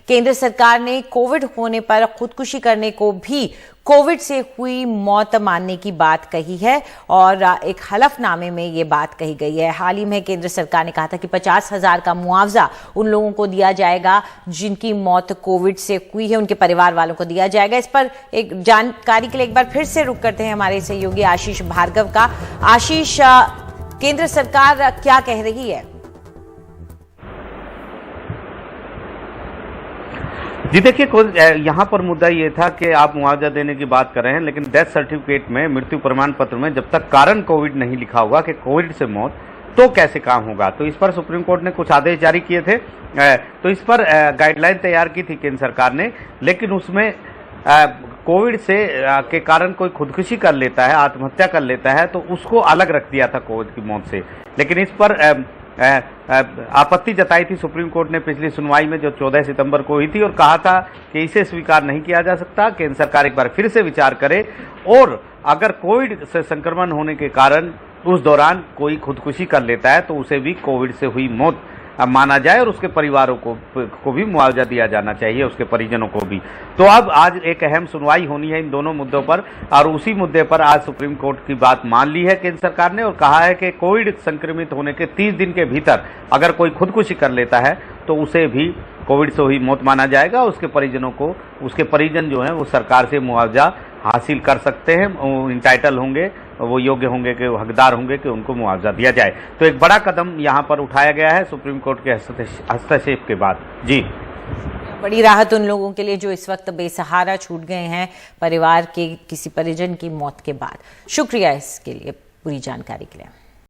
केंद्र सरकार ने कोविड होने पर खुदकुशी करने को भी कोविड से हुई मौत मानने की बात कही है और एक हलफनामे में ये बात कही गई है। हाल ही में केंद्र सरकार ने कहा था कि 50,000 का मुआवजा उन लोगों को दिया जाएगा जिनकी मौत कोविड से हुई है, उनके परिवार वालों को दिया जाएगा। इस पर एक जानकारी के लिए एक बार फिर से रुक करते हैं हमारे सहयोगी आशीष भार्गव का। आशीष, केंद्र सरकार क्या कह रही है? जी देखिए, यहाँ पर मुद्दा ये था कि आप मुआवजा देने की बात कर रहे हैं, लेकिन डेथ सर्टिफिकेट में, मृत्यु प्रमाण पत्र में जब तक कारण कोविड नहीं लिखा होगा कि कोविड से मौत, तो कैसे काम होगा। तो इस पर सुप्रीम कोर्ट ने कुछ आदेश जारी किए थे। तो इस पर गाइडलाइन तैयार की थी केंद्र सरकार ने, लेकिन उसमें कोविड से के कारण कोई खुदकुशी कर लेता है, आत्महत्या कर लेता है, तो उसको अलग रख दिया था कोविड की मौत से। लेकिन इस पर आपत्ति जताई थी सुप्रीम कोर्ट ने पिछली सुनवाई में, जो 14 सितंबर को हुई थी, और कहा था कि इसे स्वीकार नहीं किया जा सकता। केंद्र सरकार एक बार फिर से विचार करे और अगर कोविड से संक्रमण होने के कारण उस दौरान कोई खुदकुशी कर लेता है तो उसे भी कोविड से हुई मौत माना जाए और उसके परिवारों को भी मुआवजा दिया जाना चाहिए, उसके परिजनों को भी। तो अब आज एक अहम सुनवाई होनी है इन दोनों मुद्दों पर, और उसी मुद्दे पर आज सुप्रीम कोर्ट की बात मान ली है केंद्र सरकार ने और कहा है कि कोविड संक्रमित होने के 30 दिन के भीतर अगर कोई खुदकुशी कर लेता है तो उसे भी कोविड से हुई मौत माना जाएगा। उसके परिजनों को, उसके परिजन जो हैं वो सरकार से मुआवजा हासिल कर सकते हैं, इंटाइटल होंगे, वो योग्य होंगे, कि हकदार होंगे कि उनको मुआवजा दिया जाए। तो एक बड़ा कदम यहाँ पर उठाया गया है सुप्रीम कोर्ट के हस्तक्षेप के बाद। जी, बड़ी राहत उन लोगों के लिए जो इस वक्त बेसहारा छूट गए हैं परिवार के किसी परिजन की मौत के बाद। शुक्रिया इसके लिए, पूरी जानकारी के लिए।